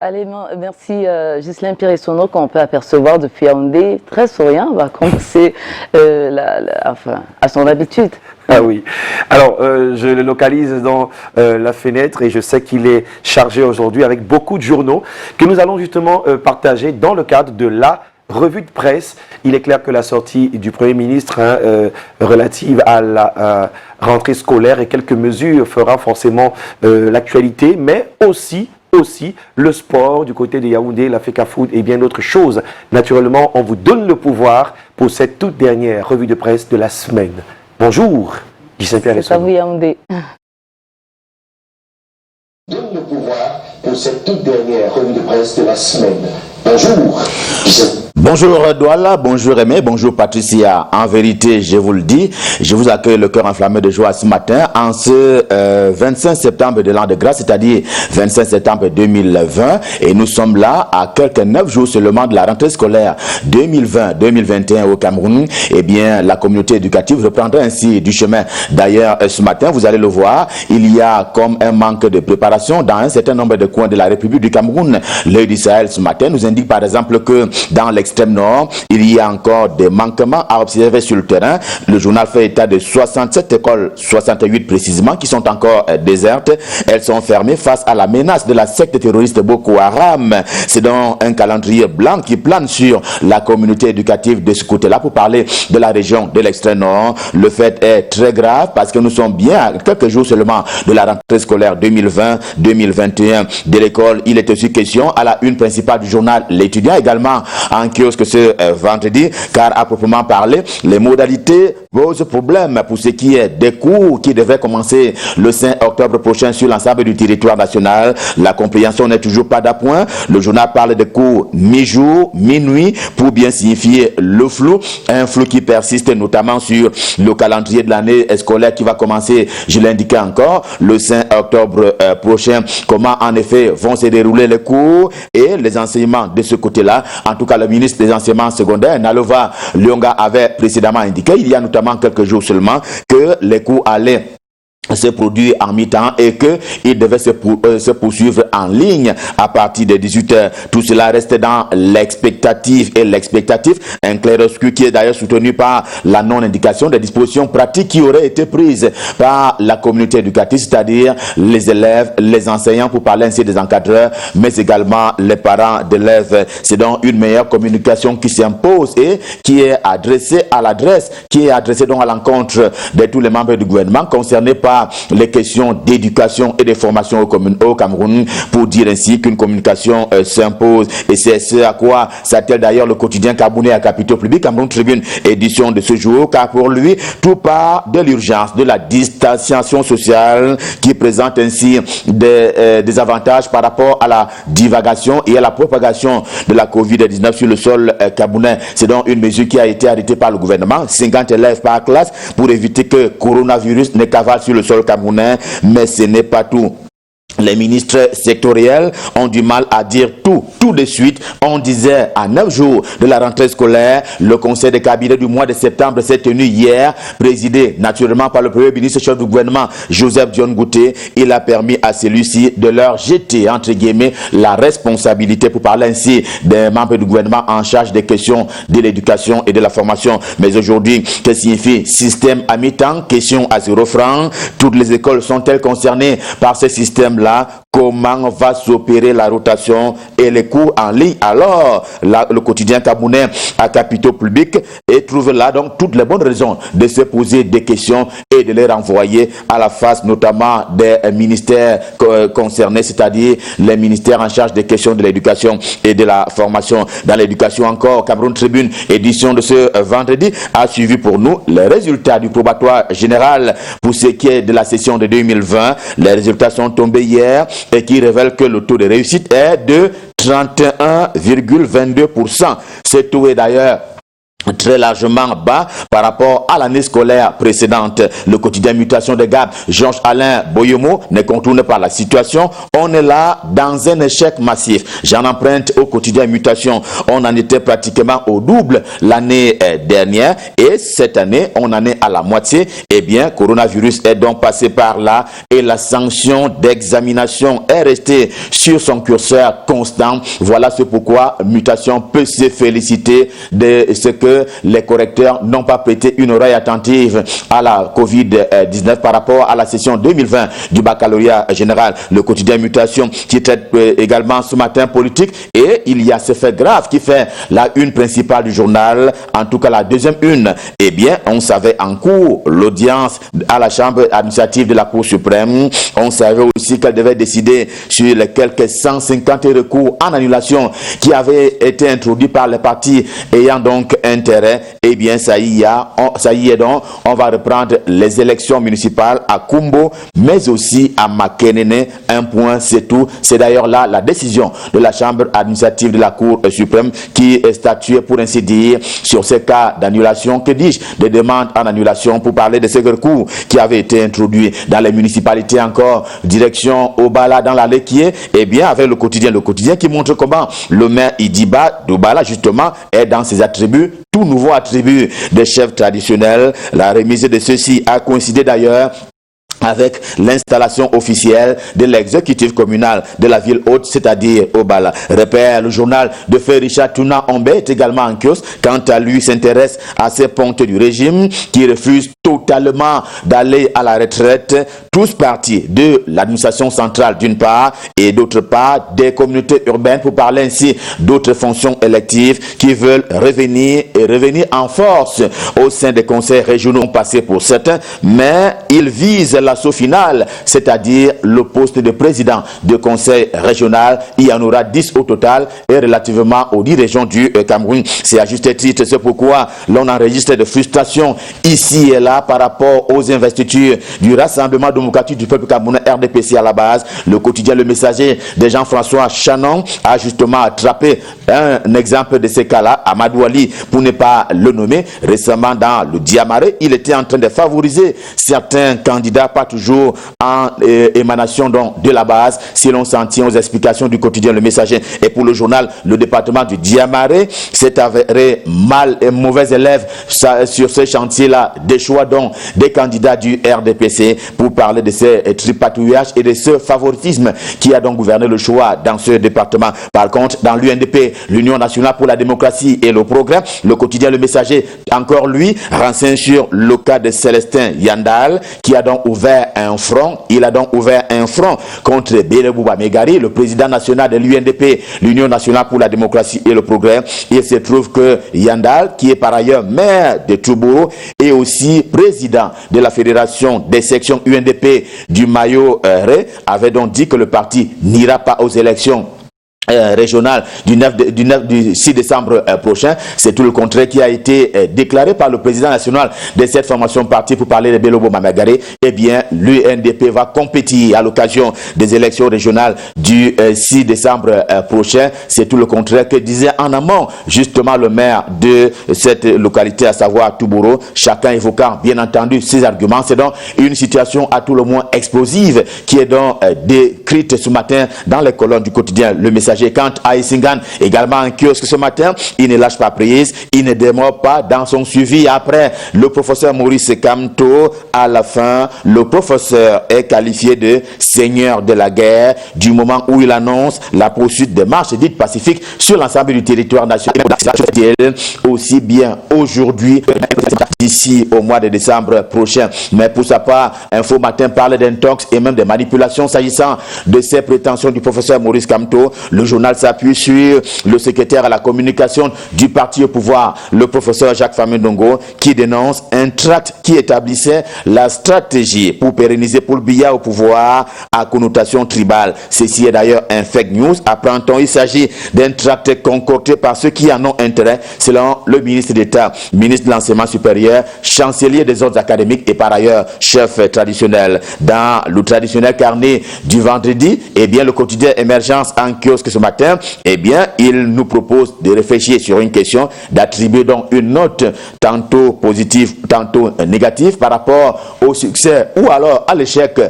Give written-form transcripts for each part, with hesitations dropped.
Allez, merci Ghislain Pirissono, qu'on peut apercevoir depuis Yaoundé, très souriant, va commencer à son habitude. Ah oui. Alors, je le localise dans la fenêtre et je sais qu'il est chargé aujourd'hui avec beaucoup de journaux que nous allons justement partager dans le cadre de la revue de presse. Il est clair que la sortie du Premier ministre relative à la rentrée scolaire et quelques mesures fera forcément l'actualité, mais aussi le sport du côté de Yaoundé, la FECAFOOT et bien d'autres choses. Naturellement, on vous donne le pouvoir pour cette toute dernière revue de presse de la semaine. Bonjour, Ghislain Pirissono. C'est à vous, Yaoundé. Donne le pouvoir pour cette toute dernière revue de presse de la semaine. Bonjour, Ghislain. Bonjour Douala, bonjour Aimé, bonjour Patricia. En vérité, je vous le dis, je vous accueille le cœur enflammé de joie ce matin en ce 25 septembre de l'an de grâce, c'est-à-dire 25 septembre 2020. Et nous sommes là à quelques 9 jours seulement de la rentrée scolaire 2020-2021 au Cameroun. Eh bien, la communauté éducative reprendra ainsi du chemin. D'ailleurs, ce matin, vous allez le voir, il y a comme un manque de préparation dans un certain nombre de coins de la République du Cameroun. L'œil du Sahel ce matin nous indique par exemple que dans l'extrême nord, il y a encore des manquements à observer sur le terrain. Le journal fait état de 67 écoles, 68 précisément, qui sont encore désertes. Elles sont fermées face à la menace de la secte terroriste Boko Haram. C'est donc un calendrier blanc qui plane sur la communauté éducative de ce côté-là. Pour parler de la région de l'extrême nord, le fait est très grave parce que nous sommes bien à quelques jours seulement de la rentrée scolaire 2020-2021 de l'école. Il est aussi question à la une principale du journal L'étudiant, également en kiosque ce vendredi, car à proprement parler, les modalités posent problème pour ce qui est des cours qui devaient commencer le 5 octobre prochain sur l'ensemble du territoire national. La compréhension n'est toujours pas d'appoint. Le journal parle de cours mi-jour, minuit, pour bien signifier le flou, un flou qui persiste notamment sur le calendrier de l'année scolaire qui va commencer, je l'indiquais encore, le 5 octobre prochain. Comment en effet vont se dérouler les cours et les enseignements de ce côté-là. En tout cas, le ministre des enseignements secondaires, Nalova Lyonga, avait précédemment indiqué, il y a notamment quelques jours seulement, que les cours allaient se produire en mi-temps et qu'il devait se poursuivre en ligne à partir de 18h. Tout cela reste dans l'expectative et l'expectatif, un clair-obscur qui est d'ailleurs soutenu par la non-indication des dispositions pratiques qui auraient été prises par la communauté éducative, c'est-à-dire les élèves, les enseignants, pour parler ainsi des encadreurs, mais également les parents d'élèves. C'est donc une meilleure communication qui s'impose et qui est adressée à l'adresse, qui est adressée donc à l'encontre de tous les membres du gouvernement concernés par les questions d'éducation et de formation au Cameroun, pour dire ainsi qu'une communication s'impose. Et c'est ce à quoi s'attelle d'ailleurs le quotidien camerounais à Capitaux Public, Cameroun Tribune, édition de ce jour, car pour lui, tout part de l'urgence, de la distanciation sociale qui présente ainsi des avantages par rapport à la divagation et à la propagation de la Covid-19 sur le sol camerounais. C'est donc une mesure qui a été arrêtée par le gouvernement, 50 élèves par classe, pour éviter que coronavirus ne cavale sur le sol camerounais, mais ce n'est pas tout. Les ministres sectoriels ont du mal à dire tout de suite. On disait à 9 jours de la rentrée scolaire, le conseil de cabinet du mois de septembre s'est tenu hier, présidé naturellement par le premier ministre chef du gouvernement, Joseph Dion Ngouté. Il a permis à celui-ci de leur jeter, entre guillemets, la responsabilité, pour parler ainsi des membres du gouvernement en charge des questions de l'éducation et de la formation. Mais aujourd'hui, que signifie système à mi-temps? Question à 0 francs. Toutes les écoles sont-elles concernées par ce système-là? Comment va s'opérer la rotation et les cours en ligne? Alors, là, le quotidien camerounais à Capitaux Public et trouve là donc toutes les bonnes raisons de se poser des questions et de les renvoyer à la face notamment des ministères concernés, c'est-à-dire les ministères en charge des questions de l'éducation et de la formation. Dans l'éducation encore, Cameroun Tribune, édition de ce vendredi, a suivi pour nous les résultats du probatoire général pour ce qui est de la session de 2020. Les résultats sont tombés hier et qui révèle que le taux de réussite est de 31,22%. Ce taux est d'ailleurs très largement bas par rapport à l'année scolaire précédente. Le quotidien Mutation de Gap, Georges-Alain Boyomo, ne contourne pas la situation. On est là dans un échec massif. J'en emprunte au quotidien Mutation. On en était pratiquement au double l'année dernière et cette année, on en est à la moitié. Eh bien, coronavirus est donc passé par là et la sanction d'examination est restée sur son curseur constant. Voilà ce pourquoi Mutation peut se féliciter de ce que les correcteurs n'ont pas prêté une oreille attentive à la Covid-19 par rapport à la session 2020 du baccalauréat général. Le quotidien Mutation qui traite également ce matin politique et il y a ce fait grave qui fait la une principale du journal, en tout cas la deuxième une. Eh bien, on savait en cours l'audience à la chambre administrative de la Cour suprême. On savait aussi qu'elle devait décider sur les quelques 150 recours en annulation qui avaient été introduits par les partis ayant donc intérêt. Eh bien, ça y est donc, on va reprendre les élections municipales à Kumbo, mais aussi à Makenene. Un point, c'est tout. C'est d'ailleurs là la décision de la chambre administrative de la Cour suprême qui est statuée, pour ainsi dire, sur ces cas d'annulation. Que dis-je? Des demandes en annulation pour parler de ces recours qui avaient été introduits dans les municipalités encore. Direction Obala dans la Lekié. Eh bien, avec le quotidien qui montre comment le maire Idiba d'Obala, justement, est dans ses attributs, tout nouveau attribut des chefs traditionnels. La remise de ceux-ci a coïncidé d'ailleurs avec l'installation officielle de l'exécutif communal de la ville haute, c'est-à-dire Obala. Repère, le journal de feu Richard Tuna Ombe est également en kiosque. Quant à lui, s'intéresse à ces pontes du régime qui refusent totalement d'aller à la retraite, tous partis de l'administration centrale d'une part et d'autre part des communautés urbaines, pour parler ainsi d'autres fonctions électives qui veulent revenir en force au sein des conseils régionaux passés pour certains, mais ils visent l'assaut final, c'est-à-dire le poste de président de conseil régional. Il y en aura 10 au total et relativement aux 10 régions du Cameroun. C'est à juste titre, c'est pourquoi l'on enregistre de frustration ici et là par rapport aux investitures du Rassemblement démocratique du peuple camerounais RDPC à la base. Le quotidien Le Messager de Jean-François Chanon a justement attrapé un exemple de ces cas-là, Amadou Ali, pour ne pas le nommer. Récemment dans le Diamaré, il était en train de favoriser certains candidats, pas toujours en émanation donc de la base, si l'on s'en tient aux explications du quotidien Le Messager. Et pour le journal, le département du Diamaré s'est avéré mal et mauvais élève sur ce chantier-là, des choix donc des candidats du RDPC, pour parler de ces tripatouillages et de ce favoritisme qui a donc gouverné le choix dans ce département. Par contre, dans l'UNDP, l'Union nationale pour la démocratie et le progrès, le quotidien Le Messager, encore lui, renseigne sur le cas de Célestin Yandal, qui a donc ouvert un front. Il a donc ouvert un front contre Belebouba Megari, le président national de l'UNDP, l'Union nationale pour la démocratie et le progrès. Il se trouve que Yandal, qui est par ailleurs maire de Toubouro et aussi président de la fédération des sections UNDP du Mayo-Ré, avait donc dit que le parti n'ira pas aux élections régional du 6 décembre prochain. C'est tout le contraire qui a été déclaré par le président national de cette formation parti, pour parler de Belobo Mamagare. Eh bien, l'UNDP va compétir à l'occasion des élections régionales du 6 décembre prochain. C'est tout le contraire que disait en amont justement le maire de cette localité, à savoir Toubouro, chacun évoquant bien entendu ses arguments. C'est donc une situation à tout le moins explosive qui est donc décrite ce matin dans les colonnes du quotidien Le Messager. Quant à Issingan, également en kiosque ce matin, il ne lâche pas prise, il ne démord pas dans son suivi. Après le professeur Maurice Kamto, à la fin, le professeur est qualifié de seigneur de la guerre du moment où il annonce la poursuite des marches dites pacifiques sur l'ensemble du territoire national, aussi bien aujourd'hui d'ici au mois de décembre prochain. Mais pour sa part, Info Matin parle d'intox et même de manipulations s'agissant de ces prétentions du professeur Maurice Kamto. Le journal s'appuie sur le secrétaire à la communication du parti au pouvoir, le professeur Jacques Famindongo, qui dénonce un tract qui établissait la stratégie pour pérenniser Paul Biya au pouvoir à connotation tribale. Ceci est d'ailleurs un fake news. Apprend-on, il s'agit d'un tract concocté par ceux qui en ont intérêt, selon le ministre d'État, ministre de l'Enseignement supérieur, chancelier des ordres académiques et par ailleurs chef traditionnel. Dans le traditionnel carnet du vendredi, eh bien le quotidien Émergence en kiosque que ce matin, eh bien, il nous propose de réfléchir sur une question, d'attribuer donc une note tantôt positive, tantôt négative par rapport au succès ou alors à l'échec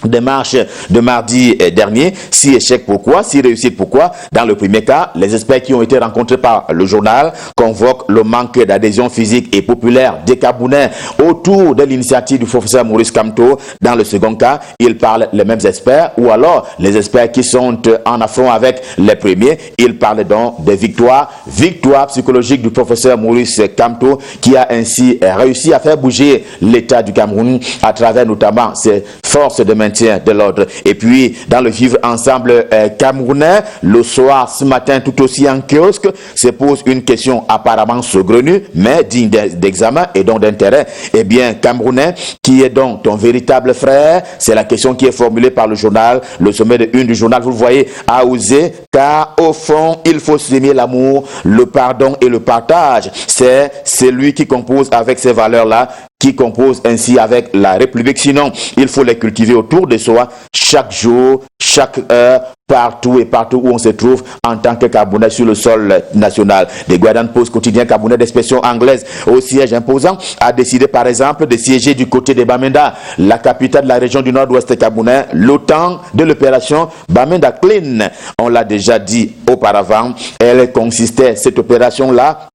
des marches de mardi dernier. Si échec, pourquoi? Si réussite, pourquoi? Dans le premier cas, les experts qui ont été rencontrés par le journal convoquent le manque d'adhésion physique et populaire des Camerounais autour de l'initiative du professeur Maurice Kamto. Dans le second cas, ils parlent les mêmes experts ou alors les experts qui sont en affront avec les premiers. Ils parlent donc des victoires psychologiques du professeur Maurice Kamto qui a ainsi réussi à faire bouger l'État du Cameroun à travers notamment ses forces de maintien de l'ordre. Et puis, dans le vivre ensemble camerounais, le soir, ce matin, tout aussi en kiosque, se pose une question apparemment saugrenue, mais digne d'examen et donc d'intérêt. Eh bien, Camerounais, qui est donc ton véritable frère? C'est la question qui est formulée par le journal. Le sommet de une du journal, vous le voyez, a osé, car au fond, il faut s'aimer l'amour, le pardon et le partage. C'est celui qui compose avec ces valeurs-là, qui compose ainsi avec la République. Sinon, il faut les cultiver autour de soi, chaque jour, chaque heure, partout où on se trouve en tant que Camerounais sur le sol national. The Guardian Post, quotidien camerounais d'expression anglaise au siège imposant, a décidé par exemple de siéger du côté de Bamenda, la capitale de la région du nord-ouest camerounais, l'OTAN de l'opération Bamenda Clean. On l'a déjà dit auparavant, elle consistait, cette opération-là,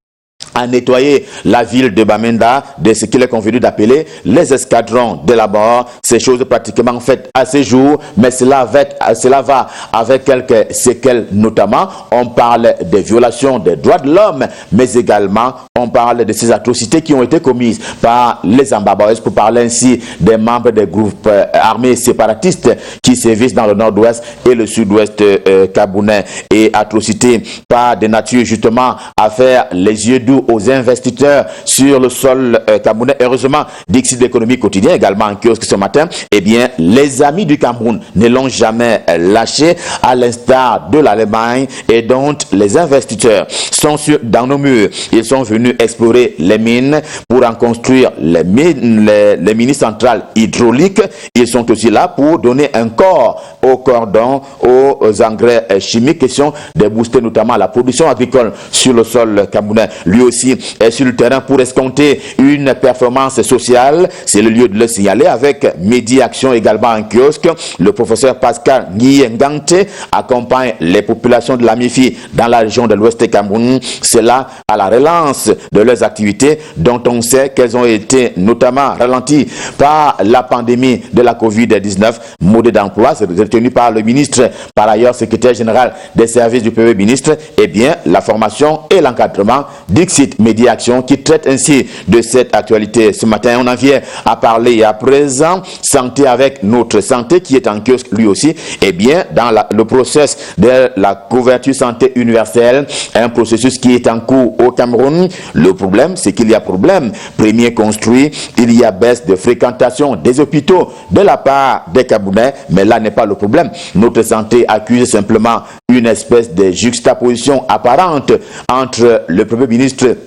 à nettoyer la ville de Bamenda de ce qu'il est convenu d'appeler les escadrons de la mort. Ces choses pratiquement faites à ce jour, mais cela va avec quelques séquelles notamment. On parle des violations des droits de l'homme, mais également on parle de ces atrocités qui ont été commises par les Ambabaouès, pour parler ainsi des membres des groupes armés séparatistes qui sévissent dans le nord-ouest et le sud-ouest camerounais. Et atrocités pas de nature justement à faire les yeux doux aux investisseurs sur le sol camerounais. Heureusement, Dixit d'économie quotidien également en kiosque ce matin, eh bien, les amis du Cameroun ne l'ont jamais lâché, à l'instar de l'Allemagne, et donc les investisseurs sont dans nos murs. Ils sont venus explorer les mines pour en construire les mini centrales hydrauliques. Ils sont aussi là pour donner un corps au cordon, aux engrais chimiques, question de booster notamment la production agricole sur le sol camerounais. Lui aussi est sur le terrain pour escompter une performance sociale. C'est le lieu de le signaler avec Medi Action également en kiosque. Le professeur Pascal Ngante accompagne les populations de la MIFI dans la région de l'Ouest Cameroun. C'est là à la relance de leurs activités dont on sait qu'elles ont été notamment ralenties par la pandémie de la Covid-19. Mode d'emploi, c'est retenu par le ministre, par ailleurs secrétaire général des services du Premier ministre. Eh bien, la formation et l'encadrement, Dixit Medi Action, qui traite ainsi de cette actualité. Ce matin, on en vient à parler à présent santé avec notre santé qui est en kiosque lui aussi. Eh bien, dans le processus de la couverture santé universelle, un processus qui est en cours au Cameroun. Le problème, c'est qu'il y a problème. Premier construit, il y a baisse de fréquentation des hôpitaux de la part des Camerounais, mais là n'est pas le problème. Notre santé accuse simplement une espèce de juxtaposition apparente entre le Premier ministre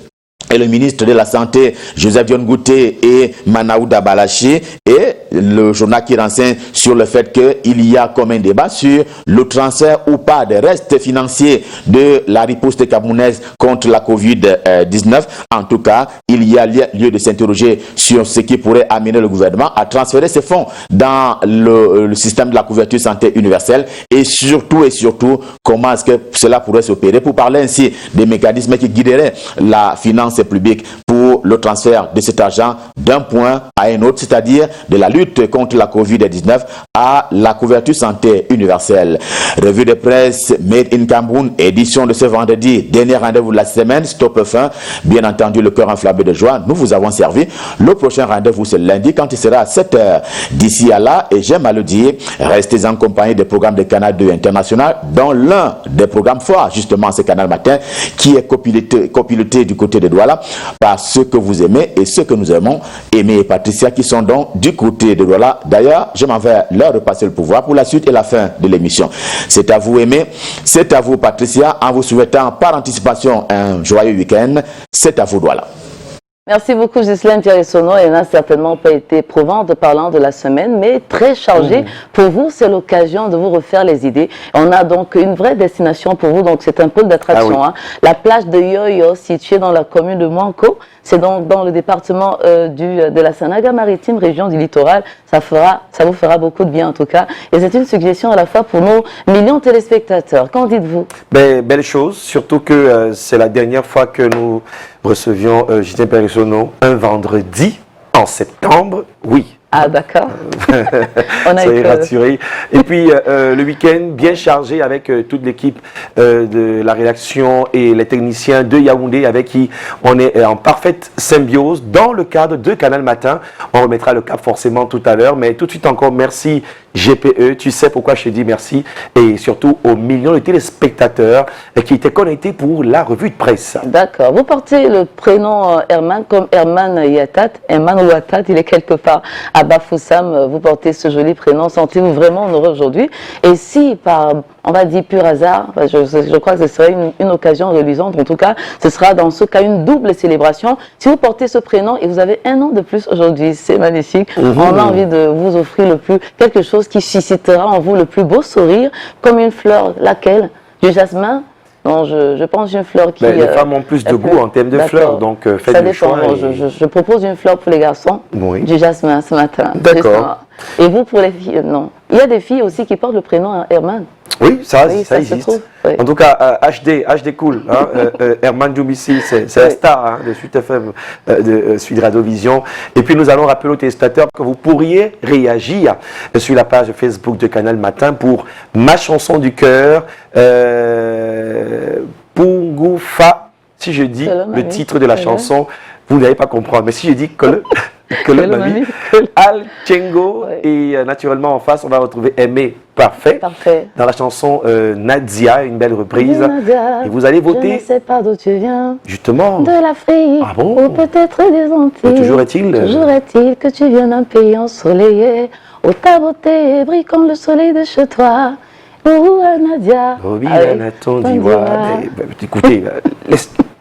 et le ministre de la Santé, Joseph Dion Gouté, et Manaouda Balaché, et le journal qui renseigne sur le fait qu'il y a comme un débat sur le transfert ou pas des restes financiers de la riposte camerounaise contre la Covid-19. En tout cas, il y a lieu de s'interroger sur ce qui pourrait amener le gouvernement à transférer ces fonds dans le système de la couverture santé universelle, et surtout, comment est-ce que cela pourrait s'opérer, pour parler ainsi des mécanismes qui guideraient la finance publique pour le transfert de cet argent d'un point à un autre, c'est-à-dire de la lutte contre la Covid-19 à la couverture santé universelle. Revue de presse Made in Cameroun, édition de ce vendredi, dernier rendez-vous de la semaine, Stop F1. Bien entendu, le cœur enflammé de joie, nous vous avons servi. Le prochain rendez-vous, c'est lundi, quand il sera à 7h. D'ici à là, et j'aime à le dire, restez en compagnie des programmes de Canal 2 International, dont l'un des programmes forts, justement, c'est Canal Matin, qui est copiloté du côté de Douala par ceux que vous aimez et ceux que nous aimons, Aimé et Patricia, qui sont donc du côté de Douala. D'ailleurs, je m'en vais leur repasser le pouvoir pour la suite et la fin de l'émission. C'est à vous, Aimé, c'est à vous, Patricia, en vous souhaitant par anticipation un joyeux week-end. C'est à vous, Douala. Merci beaucoup, Ghislaine Pierre-Essonneau. Elle n'a certainement pas été prouvante parlant de la semaine, mais très chargée. Pour vous, c'est l'occasion de vous refaire les idées. On a donc une vraie destination pour vous, donc c'est un pôle d'attraction. Ah oui. La plage de Yoyo, située dans la commune de Manco, c'est donc dans le département de la Sanaga-Maritime, région du littoral. Ça vous fera beaucoup de bien en tout cas. Et c'est une suggestion à la fois pour nos millions de téléspectateurs. Qu'en dites-vous? Belle chose, surtout que c'est la dernière fois que nous recevions Ghislaine Pierre-Essonneau un vendredi en septembre. Oui. Ah d'accord. On a Soyez été rassurés. Et puis le week-end bien chargé avec toute l'équipe de la rédaction et les techniciens de Yaoundé avec qui on est en parfaite symbiose dans le cadre de Canal Matin. On remettra le cap forcément tout à l'heure, mais tout de suite encore merci GPE. Tu sais pourquoi je te dis merci et surtout aux millions de téléspectateurs qui étaient connectés pour la revue de presse. D'accord. Vous portez le prénom Herman comme Herman Yatat. Herman Ouatat, il est quelque part à Bafoussam. Vous portez ce joli prénom. Sentez-vous vraiment heureux aujourd'hui? Et si, par, on va dire, pur hasard, je crois que ce serait une occasion reluisante. En tout cas, ce sera dans ce cas une double célébration. Si vous portez ce prénom et vous avez un an de plus aujourd'hui, c'est magnifique. On a envie de vous offrir quelque chose qui suscitera en vous le plus beau sourire, comme une fleur. Laquelle? Du jasmin? Non, je pense une fleur qui... les femmes ont plus de goût en termes de fleurs, donc faites ça le dépend. choix. Je propose une fleur pour les garçons, Oui. du jasmin ce matin. D'accord. Et vous pour les filles, non. Il y a des filles aussi qui portent le prénom Herman. Oui, ça Oui, ça se existe. trouve, oui. En tout cas, HD cool. Hein, Herman Djoumissi, c'est la star hein, de Suite FM, de Suite Radiovision. Et puis nous allons rappeler aux téléspectateurs que vous pourriez réagir sur la page Facebook de Canal Matin pour ma chanson du cœur, Pungoufa. Si je dis le titre de la chanson, vous n'allez pas comprendre. Mais si je dis que le Mami, Al Tchengo, et naturellement en face, on va retrouver Aimé Parfait. Parfait. Dans la chanson Nadia, une belle reprise. Nadia, et vous allez voter. Je ne sais pas d'où tu viens. Justement. De l'Afrique. Ah bon? Ou peut-être des Antilles. Toujours est-il que tu viens d'un pays ensoleillé, où ta beauté brille comme le soleil de chez toi. Oh, Nadia. Oh oui, Nathan Diwa. Écoutez,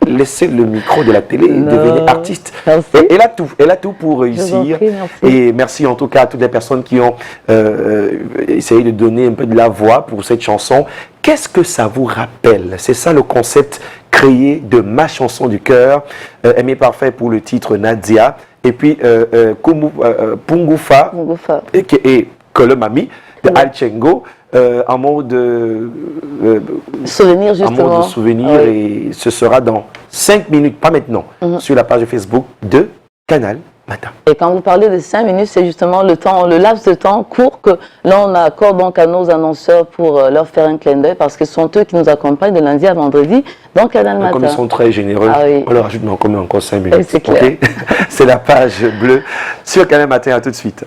laissez le micro de la télé et devenez artiste. Elle a tout pour réussir. Et merci en tout cas à toutes les personnes qui ont essayé de donner un peu de la voix pour cette chanson. Qu'est-ce que ça vous rappelle? C'est ça le concept créé de ma chanson du cœur. Aimé Parfait pour le titre Nadia. Et puis Pungoufa et Kole Mami de Al Tchengo. En mode souvenir, justement. En mode souvenir, et ce sera dans 5 minutes, pas maintenant, sur la page Facebook de Canal Matin. Et quand vous parlez de 5 minutes, c'est justement le laps de temps court que l'on accorde donc à nos annonceurs pour leur faire un clin d'œil, parce que ce sont eux qui nous accompagnent de lundi à vendredi dans Canal Matin. Comme ils sont très généreux, on leur ajoute encore 5 minutes. C'est clair. C'est la page bleue sur Canal Matin. À tout de suite.